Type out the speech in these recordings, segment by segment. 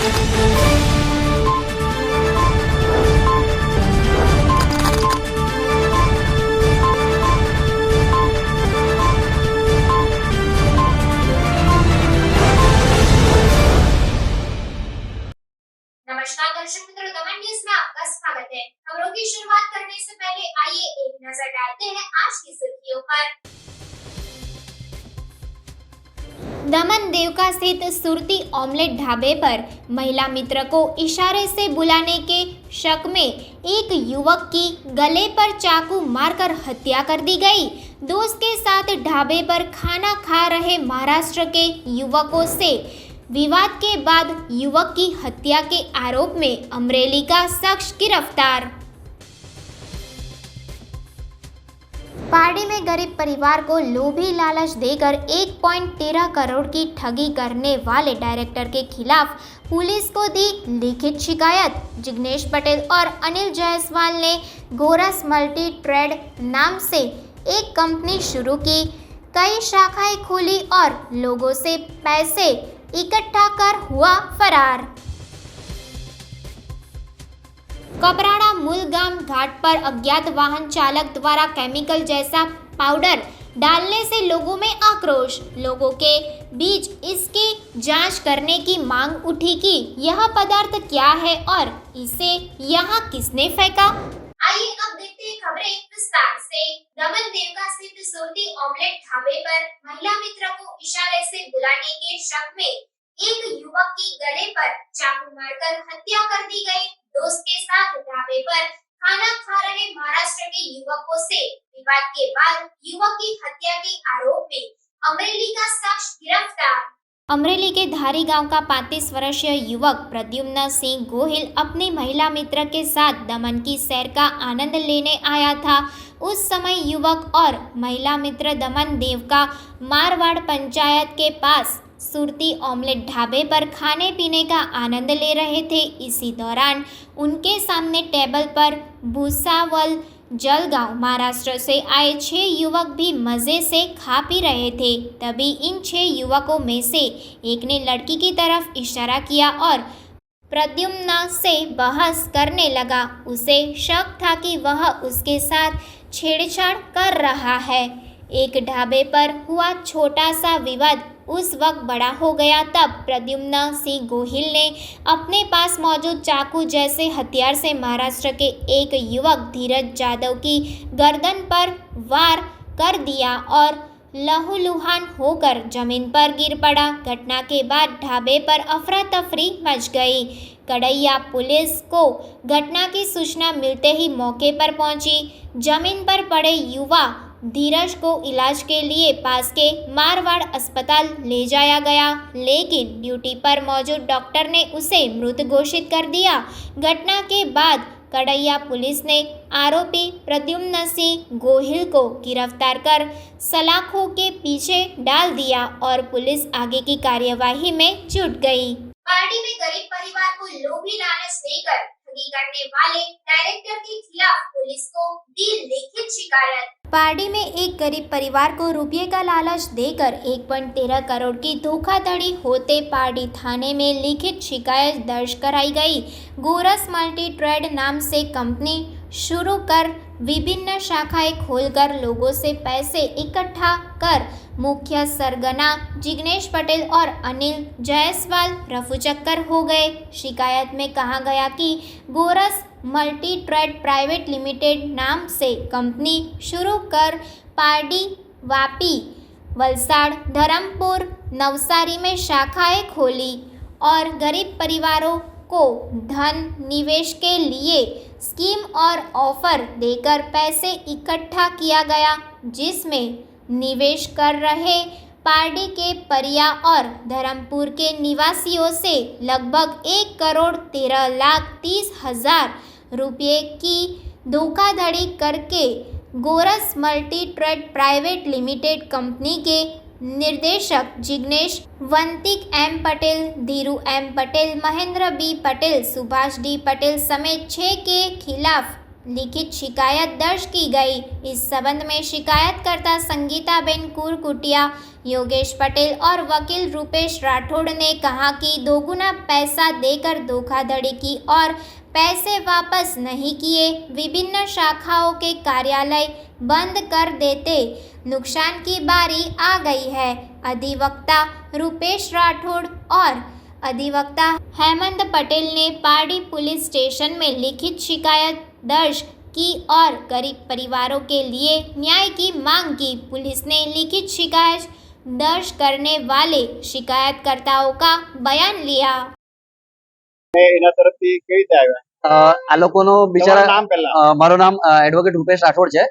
नमस्कार दर्शक मित्रों, दमन न्यूज में आपका स्वागत है। खबरों की शुरुआत करने से पहले आइए एक नजर डालते हैं आज की सुर्खियों पर। दमन देवका स्थित सुरती ऑमलेट ढाबे पर महिला मित्र को इशारे से बुलाने के शक में एक युवक की गले पर चाकू मारकर हत्या कर दी गई। दोस्त के साथ ढाबे पर खाना खा रहे महाराष्ट्र के युवकों से विवाद के बाद युवक की हत्या के आरोप में अमरेली का शख्स गिरफ्तार। पार्टी में गरीब परिवार को लोभी लालच देकर 1.13 करोड़ की ठगी करने वाले डायरेक्टर के खिलाफ पुलिस को दी लिखित शिकायत। जिग्नेश पटेल और अनिल जायसवाल ने गोरस मल्टी ट्रेड नाम से एक कंपनी शुरू की, कई शाखाएं खोली और लोगों से पैसे इकट्ठा कर हुआ फरार। कपराड़ा मूलगाम घाट पर अज्ञात वाहन चालक द्वारा केमिकल जैसा पाउडर डालने से लोगों में आक्रोश। लोगों के बीच इसकी जांच करने की मांग उठी कि यह पदार्थ क्या है और इसे यहाँ किसने फेंका। आइए अब देखते हैं खबरें विस्तार से। दमन देवका स्थित सुरती ऑमलेट ढाबे पर महिला मित्र को इशारे से बुलाने के शक में एक युवक की गले पर चाकू मारकर हत्या कर दी गई। दोस्त के साथ ढाबे पर खाना खा रहे महाराष्ट्र के युवकों से विवाद के बाद युवक की हत्या के आरोप में अमरेली का शख्स गिरफ्तार। अमरेली के धारी गांव का 35 वर्षीय युवक प्रद्युम्न सिंह गोहिल अपनी महिला मित्र के साथ दमन की सैर का आनंद लेने आया था। उस समय युवक और महिला मित्र दमन देवका मारवाड़ पंचायत के पास सुरती ऑमलेट ढाबे पर खाने पीने का आनंद ले रहे थे। इसी दौरान उनके सामने टेबल पर भूसावल जलगांव महाराष्ट्र से आए 6 युवक भी मजे से खा पी रहे थे। तभी इन 6 युवकों में से एक ने लड़की की तरफ इशारा किया और प्रद्युम्न से बहस करने लगा। उसे शक था कि वह उसके साथ छेड़छाड़ कर रहा है। एक ढाबे पर हुआ छोटा सा विवाद उस वक्त बड़ा हो गया। तब प्रद्युम्न सिंह गोहिल ने अपने पास मौजूद चाकू जैसे हथियार से महाराष्ट्र के एक युवक धीरज यादव की गर्दन पर वार कर दिया और लहूलुहान होकर जमीन पर गिर पड़ा। घटना के बाद ढाबे पर अफरा तफरी मच गई। कड़ैया पुलिस को घटना की सूचना मिलते ही मौके पर पहुंची। जमीन पर पड़े युवा धीरज को इलाज के लिए पास के मारवाड़ अस्पताल ले जाया गया, लेकिन ड्यूटी पर मौजूद डॉक्टर ने उसे मृत घोषित कर दिया। घटना के बाद कड़ैया पुलिस ने आरोपी प्रद्युम्न सिंह गोहिल को गिरफ्तार कर सलाखों के पीछे डाल दिया और पुलिस आगे की कार्यवाही में जुट गई। पार्टी में गरीब परिवार को लोभी लालच देकर ठगी करने वाले डायरेक्टर के खिलाफ पुलिस को दी लिखित शिकायत। पार्टी में एक गरीब परिवार को रुपये का लालच देकर 1.13 करोड़ की धोखाधड़ी होते पार्टी थाने में लिखित शिकायत दर्ज कराई गई। गोरस मल्टी ट्रेड नाम से कंपनी शुरू कर विभिन्न शाखाएं खोलकर लोगों से पैसे इकट्ठा कर मुख्य सरगना जिग्नेश पटेल और अनिल जायसवाल रफूचक्कर हो गए। शिकायत में कहा गया कि गोरस मल्टी ट्रेड प्राइवेट लिमिटेड नाम से कंपनी शुरू कर पारडी, वापी, वलसाड़, धरमपुर, नवसारी में शाखाएं खोली और गरीब परिवारों को धन निवेश के लिए स्कीम और ऑफर देकर पैसे इकट्ठा किया गया, जिसमें निवेश कर रहे पारडी के परिया और धरमपुर के निवासियों से लगभग 1,13,30,000 रुपये की धोखाधड़ी करके Goras multi trade private limited company के निर्देशक Jignesh Vantik M Patel, Dhiru M Patel, Mahendra B Patel, Subhash D Patel समेत 6 के खिलाफ लिखित शिकायत दर्ज की गई। इस संबंध में शिकायतकर्ता संगीताबेन कुरकुटिया, योगेश पटेल और वकील रूपेश राठौड़ ने कहा कि दोगुना पैसा देकर धोखाधड़ी की और पैसे वापस नहीं किए, विभिन्न शाखाओं के कार्यालय बंद कर देते नुकसान की बारी आ गई है। अधिवक्ता रूपेश राठौड़ और अधिवक्ता हेमंत पटेल ने पारडी पुलिस स्टेशन में लिखित शिकायत दर्ज की और गरीब परिवारों के लिए न्याय की मांग की। पुलिस ने लिखित शिकायत दर्ज करने वाले शिकायतकर्ताओं का बयान लिया। એના તરફથી કઈ રીતે આવ્યા? આ લોકોનો બિચારા તમારું નામ પહેલા? મારું નામ એડવોકેટ રૂપેશ રાઠોડ છે.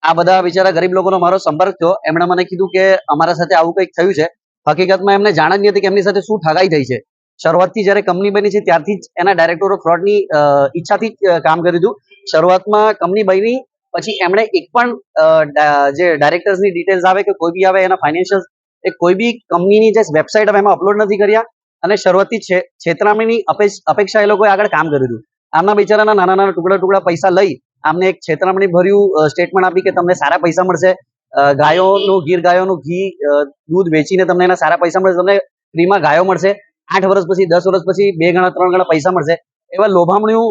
આ બધા બિચારા ગરીબ લોકોનો મારો સંપર્ક થયો. એમણે મને કીધું કે અમારા સાથે આવું કંઈક થયું છે. હકીકતમાં એમને જાણ જ નહીં હતી કે એમની સાથે શું ઠગાઈ થઈ છે. શરૂઆતથી જ્યારે કંપની બની છે ત્યારથી જ એના ડાયરેક્ટર ઓફ ફ્રોડની ઈચ્છાથી જ કામ કર્યું હતું. શરૂઆતમાં કંપની બની પછી એમણે એક પણ જે ડાયરેક્ટર્સની ડિટેલ્સ આવે કે કોઈ બી આવે એના ફાઇનાન્શિયલ એ કોઈ બી કંપનીની જે વેબસાઇટ આવે એમાં અપલોડ નથી કર્યા અને શરૂઆતથી છેતરામણીની અપેક્ષા એ લોકોએ આગળ કામ કર્યું હતું. આમના બિચારાના નાના નાના ટુકડા પૈસા લઈ આમને એક છેતરામણી ભર્યું સ્ટેટમેન્ટ આપી કે તમને સારા પૈસા મળશે, ગીર ગાયોનું ઘી દૂધ વેચીને તમને એના સારા પૈસા મળશે, તમને ફ્રીમાં ગાયો મળશે, 8 વર્ષ પછી 10 વર્ષ પછી 2 ગણા 3 ગણા પૈસા મળશે, એવા લોભામણું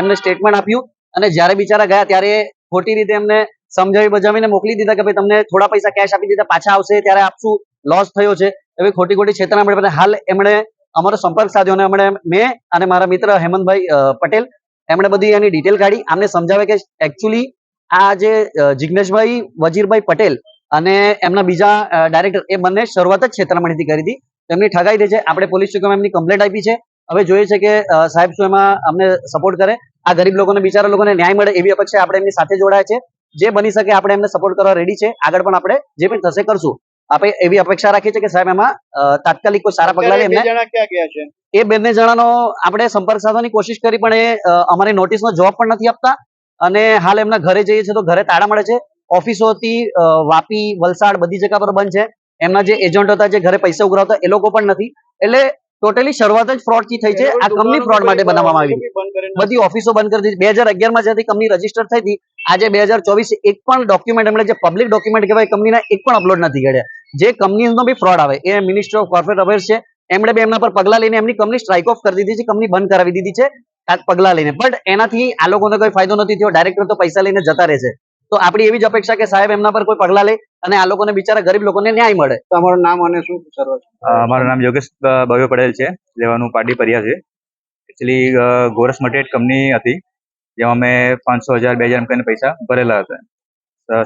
એમને સ્ટેટમેન્ટ આપ્યું. અને જ્યારે બિચારા ગયા ત્યારે ખોટી રીતે એમને સમજાવી બજાવીને મોકલી દીધા કે ભાઈ તમને થોડા પૈસા કેશ આપી દીધા, પાછા આવશે ત્યારે આપશું, લોસ થયો છે, એવી ખોટી છેતરામણી. હાલ એમણે અમારો સંપર્ક સાધ્યો અને મેં અને મારા મિત્ર હેમંતભાઈ પટેલ એમણે બધી એની ડિટેલ કાઢી. આમને સમજાવે કે એકચ્યુઅલી આ જે જિગ્નેશભાઈ વજીરભાઈ પટેલ અને એમના બીજા ડાયરેક્ટર એ બંને શરૂઆત જ છેતરામણીથી કરી હતી. એમની ઠગાઈ થઈ છે. આપણે પોલીસ સ્ટેશનમાં એમની કમ્પ્લેન્ટ આપી છે. હવે જોઈએ છે કે સાહેબ શું એમાં અમને સપોર્ટ કરે, આ ગરીબ લોકોને બિચારા લોકોને ન્યાય મળે એવી અપેક્ષા આપણે એમની સાથે જોડાયા છે. જે બની શકે આપણે એમને સપોર્ટ કરવા રેડી છે. આગળ પણ આપણે જે પણ થશે કરશું. આપણે એવી અપેક્ષા રાખીએ છીએ કે સાહેબ એમાં તાત્કાલિક કોઈ સારા પગલા લે. એમને જણા ક્યાં ગયા છે? એ બંને જણાનો આપણે સંપર્ક સાધવાની કોશિશ કરી પણ એ અમારી નોટિસનો જવાબ પણ નથી આપતા અને હાલ એમના ઘરે જઈએ છીએ તો ઘરે તાળા મળે છે. ઓફિસો હતી વાપી, વલસાડ બધી જગ્યા પર બંધ છે. એમના જે એજન્ટ હતા જે ઘરે પૈસા ઉઘરાવતા એ લોકો પણ નથી. એટલે ટોટલી શરૂઆત જ ફ્રોડ થી થઈ છે. આ કંપની ફ્રોડ માટે બનાવવામાં આવી છે. બધી ઓફિસો બંધ કરી દીધી. 2011 માં જ્યાંથી કંપની રજીસ્ટર થઈ હતી આજે 2024 એક પણ ડોક્યુમેન્ટ એમણે જે પબ્લિક ડોક્યુમેન્ટ કહેવાય કંપનીના એક પણ અપલોડ નથી કર્યા. જે કંપનીનો બી ફ્રોડ આવે એ મિનિસ્ટ્રી ઓફ કોર્પોરેટ અફેર્સ છે. એમણે બી એમના પર પગલા લઈને એમની કંપની સ્ટ્રાઇક ઓફ કરી દીધી છે, કંપની બંધ કરાવી દીધી છે આ પગલા લઈને. બટ એનાથી આ લોકોને કોઈ ફાયદો નથી થયો. ડાયરેક્ટર તો પૈસા લઈને જતા રહે છે. તો આપણી એવી જ અપેક્ષા કે સાહેબ એમના પર કોઈ પગલા લે અને આ લોકોને બિચારા ગરીબ લોકોને ન્યાય મળે. તમારું નામ અને શું સર્વ? મારું નામ યોગેશ ભવ્ય પટેલ છે. લેવાનું પારડી પરિયા છે. એકચ્યુઅલી ગોરસ મટીરિયલ કંપની હતી જેમાં મેં 500,000 2,000 એમ કરીને પૈસા ભરેલા હતા.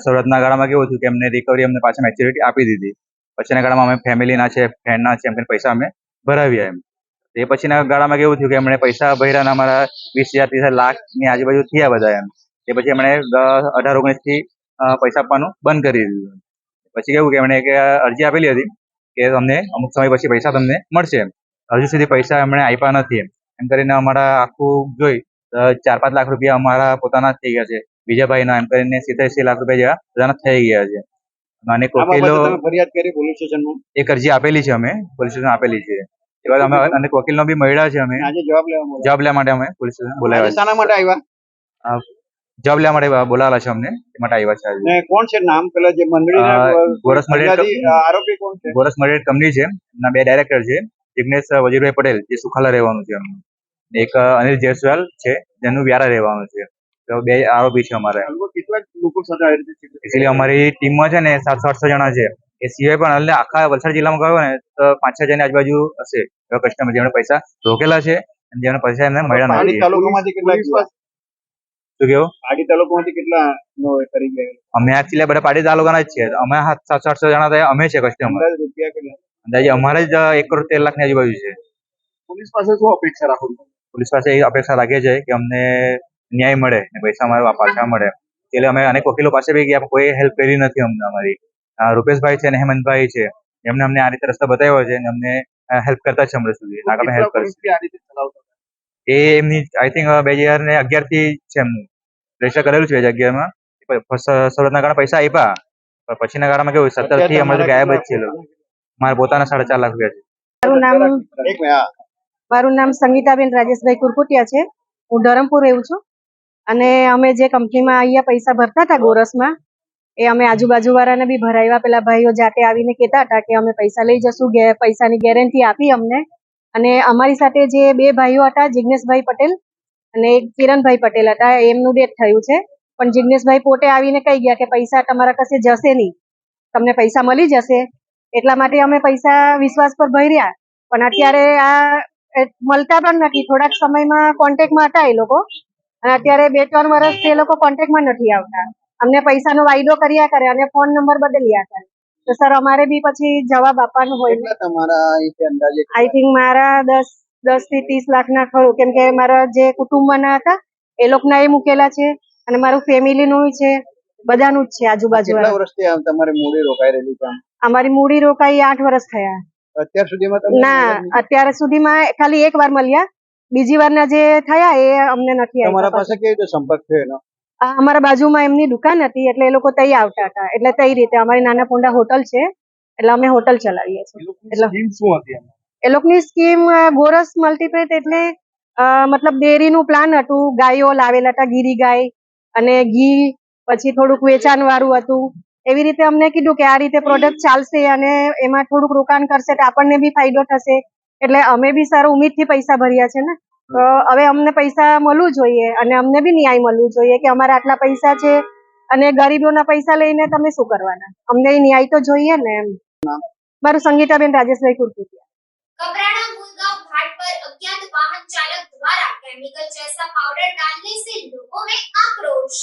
શરૂઆતના ગાળામાં કેવું થયું કે એમને રિકવરી અમને પાછા મેચ્યોરિટી આપી દીધી. પછીના ગાળામાં અમે ફેમિલીના છે, ફ્રેન્ડના છે એમ કરીને પૈસા અમે ભરાવ્યા. એમ એ પછીના ગાળામાં કેવું થયું કે એમણે પૈસા ભર્યા અમારા 20,000 30,000 લાખની આજુબાજુ થયા બધા. એમ એ પછી એમણે 18-19 થી પૈસા આપવાનું બંધ કરી દીધું. પછી કેવું કે એમણે એક અરજી આપેલી હતી કે તમને અમુક સમય પછી પૈસા તમને મળશે. હજુ સુધી પૈસા એમણે આપ્યા નથી. એમ કરીને અમારા આખું જોઈ 4-5 લાખ રૂપિયા અમારા પોતાના થઈ ગયા છે. બીજા ભાઈના એમ કરીને 70-80 લાખ રૂપિયા જેવા બધાના થઈ ગયા છે. અને વકીલો ફરિયાદ કરી પોલીસ સ્ટેશનમાં? એક અરજી આપેલી છે, અમે પોલીસ સ્ટેશન આપેલી છે. એ બાદ અમે અનેક વકીલનો બી મળ્યા છે. અમે આજે જવાબ લેવા માટે અમે પોલીસ સ્ટેશન બોલાવ્યા. શાના માટે આવ્યા? જવાબ લેવા માટે બોલાવેલા છે. અમને એ માટે આવ્યા છે આજે. ને કોણ છે નામ? પેલા જે મંડળીના ગોરસ મટીરિયલ આરોપી કોણ છે? ગોરસ મટીરિયલ કંપની છે. એમના 2 ડાયરેક્ટર છે, જિગ્નેશ વજીરભાઈ પટેલ જે સુખાલા રહેવાનું છે, એક અનિલ જયસ્વાલ છે જેનું વ્યારા રહેવાનું છે. તો 2 આરોપી છે અમારે. કેટલા લોકો સાથે આવી રીતે? એકચ્યુઅલી અમારી ટીમમાં છે ને 700-800 જણા છે. એ સિવાય પણ એટલે આખા વલસાડ જિલ્લામાં ગયો ને તો 5-6 જણની આજુબાજુ હશે એવા કસ્ટમર જેમણે પૈસા રોકેલા છે અને જેમને પૈસા એમને મળ્યા નથી. તાલુકામાંથી કેટલા? શું કેવું? પાડી તાલુકામાંથી કેટલા કરી ગયા? અમે એકચ્યુઅલી બધા પાડી તાલુકાના જ છે. અમે 700-800 જણા થયા અમે છે કસ્ટમર. રૂપિયા કેટલા? અંદાજે અમારે જ 1,13,00,000 ની આજુબાજુ છે. પોલીસ પાસે શું અપેક્ષા રાખો? પોલીસ પાસે એ અપેક્ષા રાખીએ છીએ કે અમને ન્યાય મળે ને પૈસા અમારે પાછા મળે. એટલે અમે અનેક વકીલો પાસે બી ગયા, કોઈ હેલ્પ કરી નથી અમને. અમારી રૂપેશભાઈ છે ને હેમંતભાઈ છે, એમને અમને આ રીતે રસ્તો બતાવ્યો છે અને અમને હેલ્પ કરતા છે હમણાં સુધી. આગળ હેલ્પ કરશે. એ એમની આઈ થિંક 2011 થી છે એમનું રજીસ્ટર કરેલું છે. 2011 માં શરૂઆતના ગાળા પૈસા આપ્યા પણ પછીના ગાળામાં કેવું 17 થી અમારે ગાયબ જ છે. મારે પોતાના 4.5 લાખ રૂપિયા છે. મારું નામ સંગીતાબેન રાજેશભાઈ કુરકુટિયા છે. હું ધરમપુર રહું છું અને અમે જે કંપનીમાં અહીંયા પૈસા ભરતા હતા ગોરસમાં એ અમે આજુબાજુવાળાને બી ભરાવ્યા. પેલા ભાઈઓ જાતે આવીને કહેતા હતા કે અમે પૈસા લઈ જશું, પૈસાની ગેરંટી આપી અમને. અને અમારી સાથે જે બે ભાઈઓ હતા, જિગ્નેશભાઈ પટેલ અને એક કિરણભાઈ પટેલ હતા, એમનું ડેથ થયું છે. પણ જિગ્નેશભાઈ પોતે આવીને કહી ગયા કે પૈસા તમારા કશે જશે નહીં, તમને પૈસા મળી જશે. એટલા માટે અમે પૈસા વિશ્વાસ પર ભર્યા. પણ અત્યારે આ મળતા પણ નથી. થોડાક સમયમાં કોન્ટેક્ટમાં હતા એ લોકો, અને અત્યારે 2-3 વર્ષથી એ લોકો કોન્ટેક્ટમાં નથી આવતા. અમને પૈસાનો વાયદો કર્યા કરે અને ફોન નંબર બદલ્યા કરે. તો સર અમારે બી પછી જવાબ આપવાનું હોય. કેટલા તમારા અહીંથી અંદાજે આઈ થિંક મારા 10 થી 30 લાખના ખરું, કેમ કે મારા જે કુટુંબના હતા એ લોકોના એ મૂકેલા છે અને મારું ફેમિલીનું છે, બધાનું જ છે આજુબાજુ. કેટલા વર્ષથી આમ તમારે મૂડી રોકાઈ રહેલી છે? અમારી મૂડી રોકાઈ 8 વર્ષ થયા. અત્યાર સુધીમાં તમને ના, અત્યાર સુધીમાં ખાલી એક વાર મળ્યા, બીજી વારના જે થયા એ અમને નથી તમારા આવ્યા. પાસે કેવી રીતે સંપર્ક થયો એનો? અમારા બાજુમાં એમની દુકાન હતી એટલે એ લોકો તઈ આવતા હતા. એટલે તઈ રીતે અમારી નાના પોંડા હોટલ છે એટલે અમે હોટલ ચલાવીએ છીએ. એટલે સ્કીમ શું હતી એમાં? એ લોકોની સ્કીમ ગોરસ મલ્ટીપેટ એટલે મતલબ ડેરીનું પ્લાન હતું. ગાયો લાવેલા હતા, ગીરી ગાય અને ઘી, પછી થોડુંક વેચાણ વાળું હતું. એવી રીતે અમને કીધું કે આ રીતે પ્રોડક્ટ ચાલશે અને એમાં થોડુંક રોકાણ કરશે તો આપણને બી ફાયદો થશે. એટલે અમે બી સર ઉમ્મીદથી પૈસા ભર્યા છે ને, તો હવે અમને પૈસા મળવું જોઈએ અને અમને બી ન્યાય મળવું જોઈએ કે અમારા આટલા પૈસા છે અને ગરીબોના પૈસા લઈને તમે શું કરવાના? અમને ન્યાય તો જોઈએ ને એમ. મારું સંગીતાબેન રાજેશભાઈ કુરકુટિયા. कपराड़ा मूलगांव घाट पर अज्ञात वाहन चालक द्वारा केमिकल जैसा पाउडर डालने से लोगों में आक्रोश।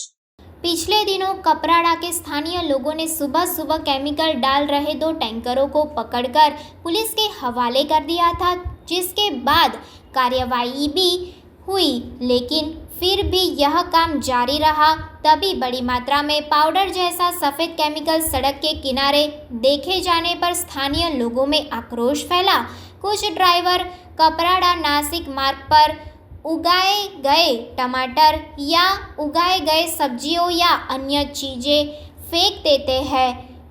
पिछले दिनों कपराड़ा के स्थानीय लोगों ने सुबह सुबह केमिकल डाल रहे 2 टैंकरों को पकड़कर पुलिस के हवाले कर दिया था, जिसके बाद कार्यवाही भी हुई, लेकिन फिर भी यह काम जारी रहा। तभी बड़ी मात्रा में पाउडर जैसा सफ़ेद केमिकल सड़क के किनारे देखे जाने पर स्थानीय लोगों में आक्रोश फैला। कुछ ड्राइवर कपराड़ा नासिक मार्ग पर उगाए गए टमाटर या उगाए गए सब्जियों या अन्य चीज़ें फेंक देते हैं,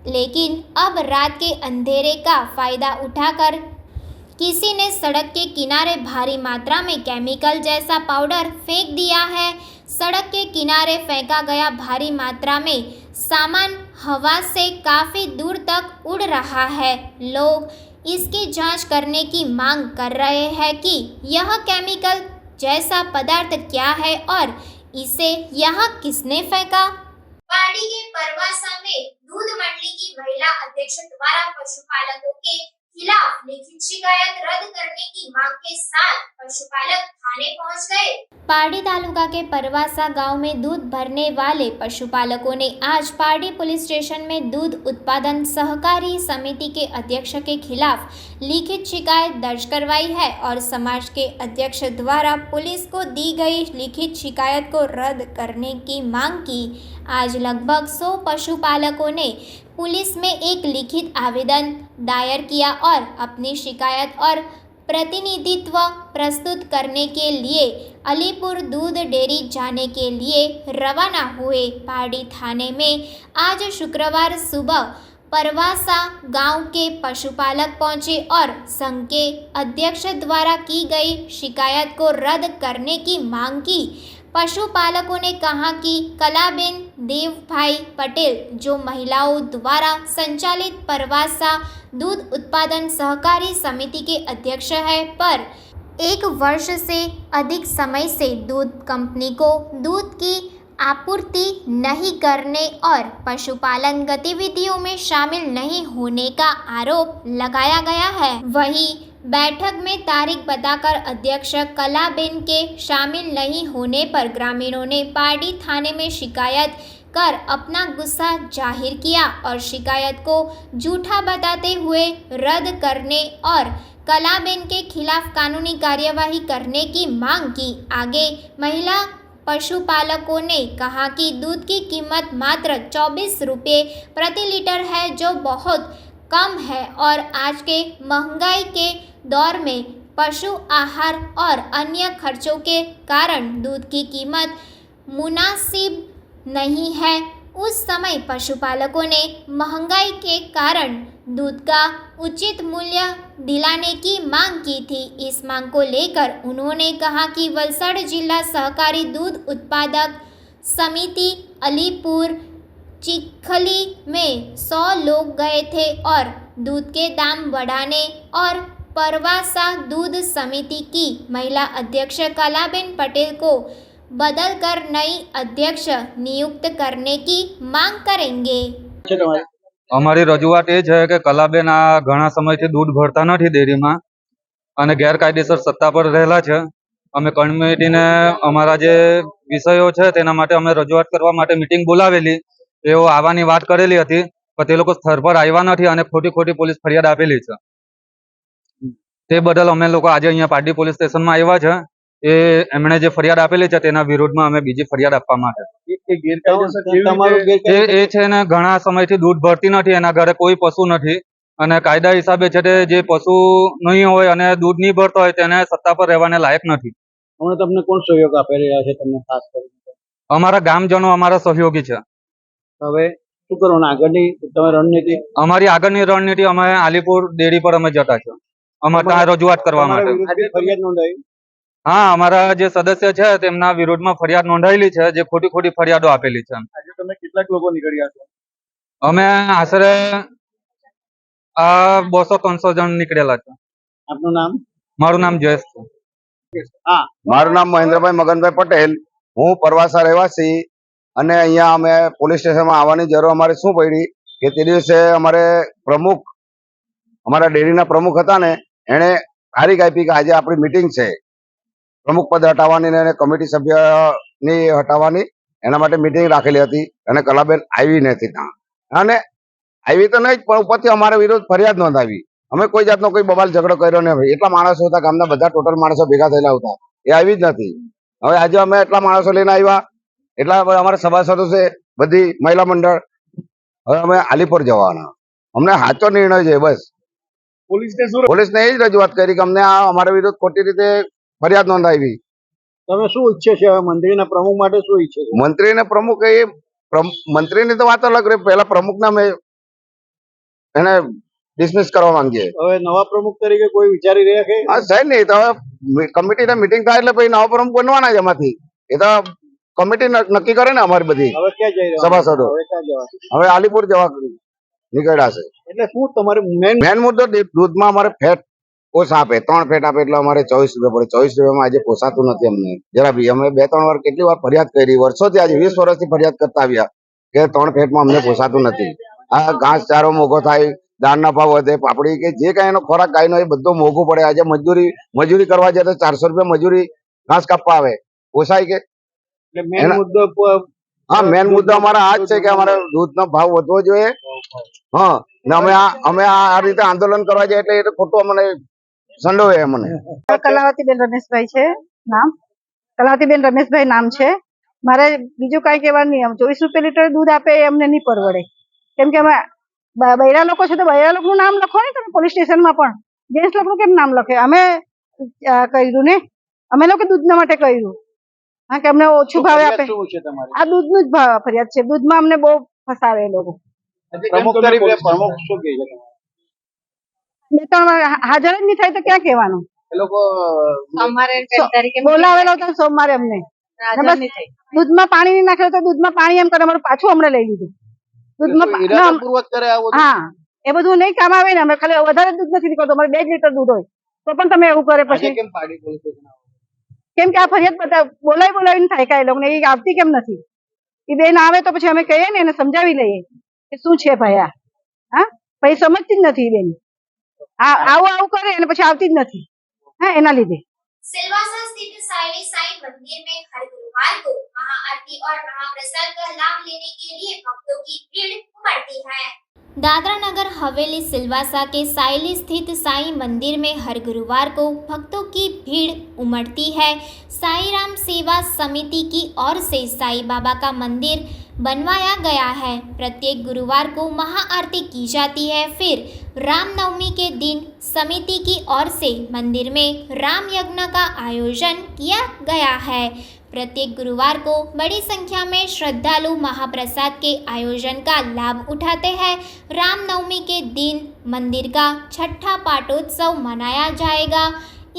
लेकिन अब रात के अंधेरे का फ़ायदा उठाकर किसी ने सड़क के किनारे भारी मात्रा में केमिकल जैसा पाउडर फेंक दिया है। सड़क के किनारे फेंका गया भारी मात्रा में सामान हवा से काफ़ी दूर तक उड़ रहा है। लोग इसकी जांच करने की मांग कर रहे हैं कि यह केमिकल जैसा पदार्थ क्या है और इसे यहाँ किसने फेंका। पार्टी के परवासा में दूध मंडी की महिला अध्यक्ष द्वारा पशुपालकों के खिलाफ लिखित शिकायत रद्द करने की मांग के साथ पशुपालक थाने पहुंच गए। पार्टी तालुका के परवासा गांव में दूध भरने वाले पशुपालकों ने आज पार्टी पुलिस स्टेशन में दूध उत्पादन सहकारी समिति के अध्यक्ष के खिलाफ लिखित शिकायत दर्ज करवाई है और समाज के अध्यक्ष द्वारा पुलिस को दी गई लिखित शिकायत को रद्द करने की मांग की। आज लगभग 100 पशुपालकों ने पुलिस में एक लिखित आवेदन दायर किया और अपनी शिकायत और प्रतिनिधित्व प्रस्तुत करने के लिए अलीपुर दूध डेयरी जाने के लिए रवाना हुए। पार्टी थाने में आज शुक्रवार सुबह परवासा गांव के पशुपालक पहुंचे और संघ के अध्यक्ष द्वारा की गई शिकायत को रद्द करने की मांग की। पशुपालकों ने कहा कि कलाबेन देवभाई पटेल, जो महिलाओं द्वारा संचालित परवासा दूध उत्पादन सहकारी समिति के अध्यक्ष है, पर 1 वर्ष से अधिक समय से दूध कंपनी को दूध की आपूर्ति नहीं करने और पशुपालन गतिविधियों में शामिल नहीं होने का आरोप लगाया गया है। वहीं बैठक में तारीख बताकर अध्यक्ष कलाबेन के शामिल नहीं होने पर ग्रामीणों ने पार्टी थाने में शिकायत कर अपना गुस्सा जाहिर किया और शिकायत को झूठा बताते हुए रद्द करने और कलाबेन के खिलाफ कानूनी कार्यवाही करने की मांग की। आगे महिला पशुपालकों ने कहा कि दूध की कीमत मात्र 24 रुपये प्रति लीटर है, जो बहुत कम है और आज के महंगाई के दौर में पशु आहार और अन्य खर्चों के कारण दूध की कीमत मुनासिब नहीं है। उस समय पशुपालकों ने महंगाई के कारण दूध का उचित मूल्य दिलाने की मांग की थी। इस मांग को लेकर उन्होंने कहा कि वलसाड़ जिला सहकारी दूध उत्पादक समिति अलीपुर चिखली में 100 लोग गए थे और दूध के दाम बढ़ाने और परवासा दूध समिति की महिला अध्यक्ष कलाबेन पटेल को बदलकर नई अध्यक्ष नियुक्त करने की मांग करेंगे। છે તમારે અમારી રજૂઆત એ છે કે કલાબેન આ ઘણા સમયથી દૂધ ભરતા નથી ડેરીમાં અને ગેરકાયદેસર સત્તા પર રહેલા છે. અમે કમિટીને અમારા જે વિષયો છે તેના માટે અમે રજૂઆત કરવા માટે મીટિંગ બોલાવેલી. તેઓ આવવાની વાત કરેલી હતી પણ તે લોકો સ્થળ પર આવ્યા નથી અને ખોટી ખોટી પોલીસ ફરિયાદ આપેલી છે. તે બદલ અમે લોકો આજે અહીંયા પારડી પોલીસ સ્ટેશનમાં આવ્યા છે. એ એમણે જે ફરિયાદ આપેલી છે તેના વિરોધમાં અમે બીજી ફરિયાદ આપવા માટે એ ગેરકાયદેસર કેવી તમારું રીતે એ છે ને ઘણા સમયથી દૂધ ભરતી નથી, એના ઘરે કોઈ પશુ નથી અને કાયદા હિસાબે છે તે જે પશુ નહીં હોય અને દૂધ નહીં ભરતો હોય તેને સત્તા પર રહેવાને લાયક નથી. હમણાં તમને કોણ સહયોગ આપી રહ્યા છે તમને ખાસ કરીને? અમારા ગામજનો અમારા સહયોગી છે. હવે શું કરવાનું આગળની તમે રણનીતિ? અમારી આગળની રણનીતિ અમે આલીપુર ડેરી પર અમે જતા છે અમારે ત્યાં રજૂઆત કરવા તમારા માટે. વિરુદ્ધ ફરિયાદ નોંધાઈ? હા, અમારા જે સદસ્ય છે તેમના વિરોધમાં ફરિયાદ નોંધાયેલી છે, જે ખોટી ખોટી ફરિયાદો આપેલી છે. આજે તમે કેટલાક લોકો નીકળ્યા છો? અમે આશરે 200-300 જણ નીકળેલા છે. આપનું નામ? મારું નામ જયેશ છે. મારું નામ મહેન્દ્રભાઈ મગનભાઈ પટેલ. હું પરવાસા રહેવાસી અને અહીંયા અમે પોલીસ સ્ટેશનમાં આવવાની જરૂર અમારે શું પડી કે તે દિવસે અમારે પ્રમુખ, અમારા ડેરીના પ્રમુખ હતા ને, એણે તારીખ આપી કે આજે આપણી મીટિંગ છે, પ્રમુખ પદ હટાવવાની ને કમિટી સભ્યની હટાવવાની, એના માટે મીટિંગ રાખેલી હતી અને કલાબેન આવી નથી ત્યાં. અને આવી તો નહીં પણ ઉપરથી અમારા વિરુદ્ધ ફરિયાદ નોંધાવી. અમે કોઈ જાતનો કોઈ બબાલ ઝઘડો કર્યો નહીં. એટલા માણસો હતા, ગામના બધા ટોટલ માણસો ભેગા થયેલા હતા, એ આવી જ નથી. હવે આજે અમે એટલા માણસો લઈને આવ્યા, એટલા અમારા સભાસદો છે, બધી મહિલા મંડળ. હવે અમે આલીપુર જવાના. અમને સાચો નિર્ણય છે બસ. પોલીસને એ જ રજૂઆત કરી કે અમને આ અમારા વિરુદ્ધ ખોટી રીતે ફરિયાદ નોંધાવી. તમે શું ઈચ્છે છે હવે મંત્રીના પ્રમુખ માટે શું ઈચ્છે છે? મંત્રીને પ્રમુખ એ મંત્રીની તો વાત અલગ રહી, પહેલા પ્રમુખના અમે એને ડિસમિસ કરવા માંગીએ. હવે નવા પ્રમુખ તરીકે કોઈ વિચારી રહ્યા કે? હા સાહેબ નહીં તો હવે કમિટીની મીટિંગ થાય એટલે પછી નવા પ્રમુખ બનવાના જ એમાંથી. એ તો કમિટી નક્કી કરે ને અમારી બધી હવે ક્યાં જઈ રહ્યા? સભાસદો. હવે ક્યાં જવા? હવે આલીપુર જવા નીકળ્યા છે. એટલે શું તમારે મેન મુદ્દો દૂધમાં અમારે ફેટ ઓછા આપે, 3 ફેટ આપે એટલે અમારે 24 રૂપિયા પડે. 24 રૂપિયામાં આજે પોસાતું નથી અમને જરા બી. અમે 2-3 વાર કેટલી વાર ફરિયાદ કરી, વર્ષોથી, આજે 20 વર્ષથી ફરિયાદ કરતા આવ્યા કે 3 ફેટમાં અમને પોસાતું નથી. આ ઘાસ ચારો મોઘો થાય, દાળના ભાવ વધે, પાપડી કે જે કાંઈ એનો ખોરાક ગાયનો એ બધું મોઘું પડે. આજે મજૂરી કરવા જાય તો 400 રૂપિયા મજૂરી ઘાસ કાપવા આવે, પોસાય કે? એટલે મેન મુદ્દો હા, મેન મુદ્દો અમારા આ જ છે કે અમારે દૂધનો ભાવ વધવો જોઈએ. હા, ને અમે આ રીતે આંદોલન કરવા જાય એટલે એ ખોટું અમને સંડોવે. અમને કલાવતીબેન રમેશભાઈ છે નામ, કલાવતીબેન રમેશભાઈ નામ છે મારે. બીજું કાંઈ કહેવાનું નહીં. 24 રૂપિયા લીટર દૂધ આપે એ અમને નહીં પરવડે. કેમ કે અમે બૈરા લોકો છે તો બૈરા લોકોનું નામ લખો ને તમે પોલીસ સ્ટેશનમાં, પણ જેન્ટ્સ લોકોનું કેમ નામ લખે? અમે કર્યું ને, અમે લોકો દૂધના માટે કર્યું. હા, કે અમને ઓછું ભાવે આપે. શું છે તમારે? આ દૂધનું જ ભાવ ફરિયાદ છે. દૂધમાં અમને બહુ ફસાવે એ લોકો. પ્રમુખ તરીકે પ્રમુખ શું કહે છે? 2-3 વાર હાજર જ નહીં થાય તો ક્યાં કહેવાનું? એ લોકો બોલાવેલો હતો સોમવારે અમને. દૂધમાં પાણી નહીં નાખેલું તો દૂધમાં પાણી એમ કરે, અમારું પાછું અમને લઈ લીધું. દૂધમાં પૂર્વક કરે આવું? હા, એ બધું નહીં કામ આવે ને. અમે ખાલી વધારે દૂધ નથી નીકળતું, અમારે 2 જ લીટર દૂધ હોય તો પણ તમે એવું કરે. પછી કેમ પાડી પોલીસ સ્ટેશન આવો? કેમ કે આ ફરિયાદ બધા બોલાવીને થાય કાંઈ લોકોને, એ આવતી કેમ નથી? એ બેન આવે તો પછી અમે કહીએ ને, એને સમજાવી લઈએ કે શું છે ભાઈ આ. હા, પછી સમજતી જ નથી બેન. આવું કરે અને પછી આવતી જ નથી. હા, એના લીધે सिलवासा स्थित साइली साई मंदिर में हर गुरुवार को महाआरती और महाप्रसाद का लाभ लेने के लिए भक्तों की भीड़ उमड़ती है। दादरा नगर हवेली सिलवासा के साइली स्थित साई मंदिर में हर गुरुवार को भक्तों की भीड़ उमड़ती है। साई राम सेवा समिति की ओर से साई बाबा का मंदिर बनवाया गया है। प्रत्येक गुरुवार को महाआरती की जाती है। फिर रामनवमी के दिन समिति की ओर से मंदिर में राम यज्ञ का आयोजन किया गया है। प्रत्येक गुरुवार को बड़ी संख्या में श्रद्धालु महाप्रसाद के आयोजन का लाभ उठाते हैं। रामनवमी के दिन मंदिर का 6ठा पाटोत्सव मनाया जाएगा।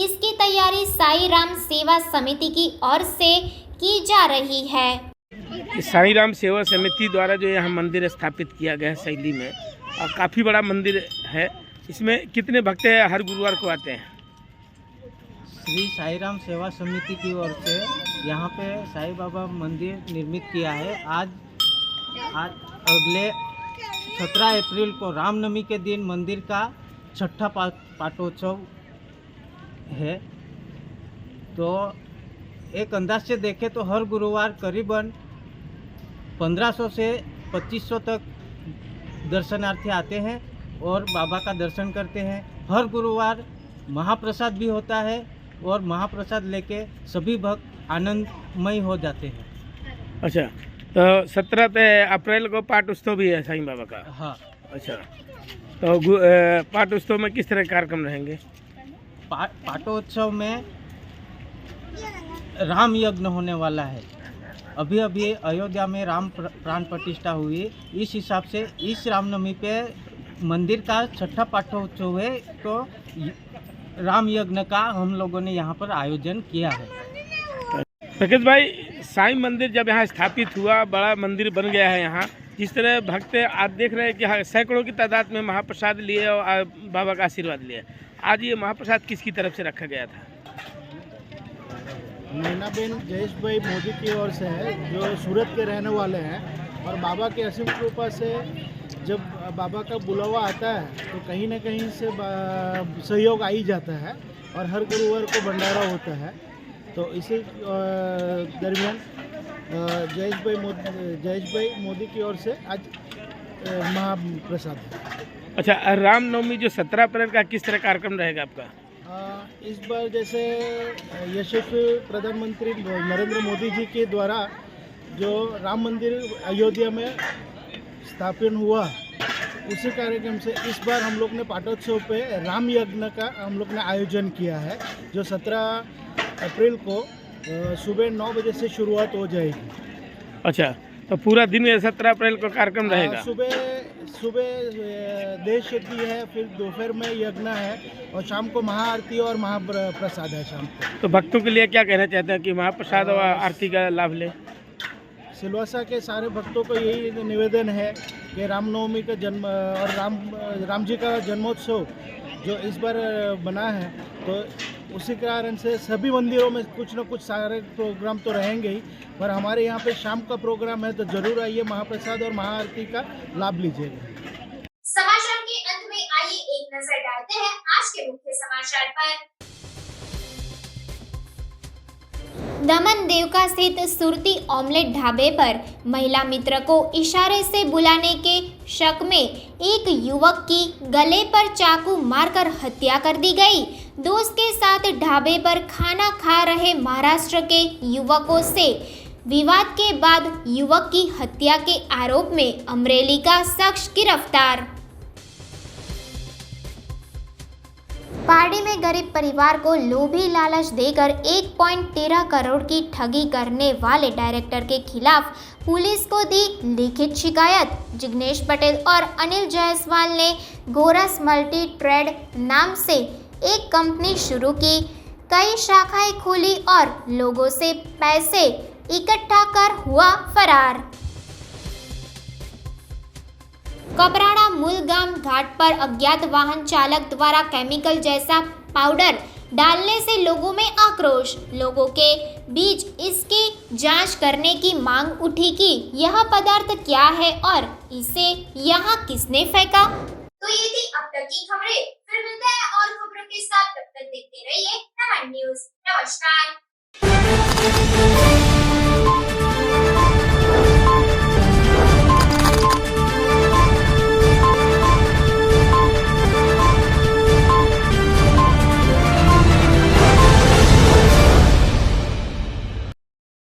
इसकी तैयारी साई राम सेवा समिति की ओर से की जा रही है। साईं राम सेवा समिति द्वारा जो यहाँ मंदिर स्थापित किया गया है शैली में, और काफ़ी बड़ा मंदिर है। इसमें कितने भक्त हर गुरुवार को आते हैं? श्री साईं राम सेवा समिति की ओर से यहाँ पे साईं बाबा मंदिर निर्मित किया है। आज अगले 17 अप्रैल को रामनवमी के दिन मंदिर का छठा पाटोत्सव है। तो एक अंदाज से देखें तो हर गुरुवार करीबन 1500 से 2500 तक दर्शनार्थी आते हैं और बाबा का दर्शन करते हैं। हर गुरुवार महाप्रसाद भी होता है और महाप्रसाद लेके सभी भक्त आनंदमय हो जाते हैं। अच्छा, तो 17 अप्रैल को पाठ उत्सव भी है साईं बाबा का? हाँ। अच्छा, तो पाठ उत्सव में किस तरह के कार्यक्रम रहेंगे? पाठोत्सव में राम यज्ञ होने वाला है। अभी अयोध्या में राम प्राण प्रतिष्ठा हुई, इस हिसाब से इस रामनवमी पे मंदिर का छठा पाठोत्सव है। तो राम यज्ञ का हम लोगों ने यहाँ पर आयोजन किया है। प्रकाश भाई, साईं मंदिर जब यहाँ स्थापित हुआ, बड़ा मंदिर बन गया है यहाँ, जिस तरह भक्त आज देख रहे हैं कि सैकड़ों की तादाद में महाप्रसाद लिए और बाबा का आशीर्वाद लिए, आज ये महाप्रसाद किसकी तरफ से रखा गया था? नैनाबेन जयेश भाई मोदी की ओर से है, जो सूरत के रहने वाले हैं, और बाबा की असीम कृपा से जब बाबा का बुलावा आता है तो कहीं ना कहीं से सहयोग आ ही जाता है, और हर गुरुवार को भंडारा होता है। तो इसी दरमियान जयेश भाई मोदी की ओर से आज महाप्रसाद है। अच्छा, रामनवमी जो 17 अप्रैल का किस तरह कार्यक्रम रहेगा आपका? इस बार जैसे यशस्वी प्रधानमंत्री नरेंद्र मोदी जी के द्वारा जो राम मंदिर अयोध्या में स्थापन हुआ, उसी कार्यक्रम से इस बार हम लोग ने पाठोत्सव पे राम यज्ञ का हम लोग ने आयोजन किया है, जो 17 अप्रैल को सुबह 9 बजे से शुरुआत हो जाएगी। अच्छा, तो पूरा दिन में 17 अप्रैल को कार्यक्रम रहेगा? सुबह देश यज्ञ है, फिर दोपहर में यज्ञ है, और शाम को महाआरती और महाप्रसाद है शाम को। तो भक्तों के लिए क्या कहना चाहते हैं कि महाप्रसाद और आरती का लाभ ले? सिलवासा के सारे भक्तों को यही निवेदन है कि रामनवमी का जन्म और राम जी का जन्मोत्सव जो इस बार बना है, तो उसी कारण से सभी मंदिरों में कुछ न कुछ सारे प्रोग्राम तो रहेंगे ही, पर हमारे यहाँ पे शाम का प्रोग्राम है, तो जरूर आइए, महाप्रसाद और महाआरती का लाभ लीजिएगा। समाचार के अंत में आइए एक नजर डालते हैं आज के मुख्य समाचार पर। दमन देवका स्थित सुरती ऑमलेट ढाबे पर महिला मित्र को इशारे से बुलाने के शक में एक युवक की गले पर चाकू मारकर हत्या कर दी गई। दोस्त के साथ ढाबे पर खाना खा रहे महाराष्ट्र के युवकों से विवाद के बाद युवक की हत्या के आरोप में अमरेली का शख्स गिरफ्तार। पार्टी में गरीब परिवार को लोभी लालच देकर 1.13 करोड़ की ठगी करने वाले डायरेक्टर के खिलाफ पुलिस को दी लिखित शिकायत। जिग्नेश पटेल और अनिल जायसवाल ने गोरस मल्टी ट्रेड नाम से एक कंपनी शुरू की, कई शाखाएं खोली और लोगों से पैसे इकट्ठा कर हुआ फरार। कबराड़ा मूलगाम घाट पर अज्ञात वाहन चालक द्वारा केमिकल जैसा पाउडर डालने से लोगों में आक्रोश। लोगों के बीच इसकी जांच करने की मांग उठी कि यह पदार्थ क्या है और इसे यहाँ किसने फेंका। तो ये थी अब तक की खबरें। फिर मिलते हैं और खबरों के साथ, तब तक देखते रहिए नमन न्यूज। नमस्कार।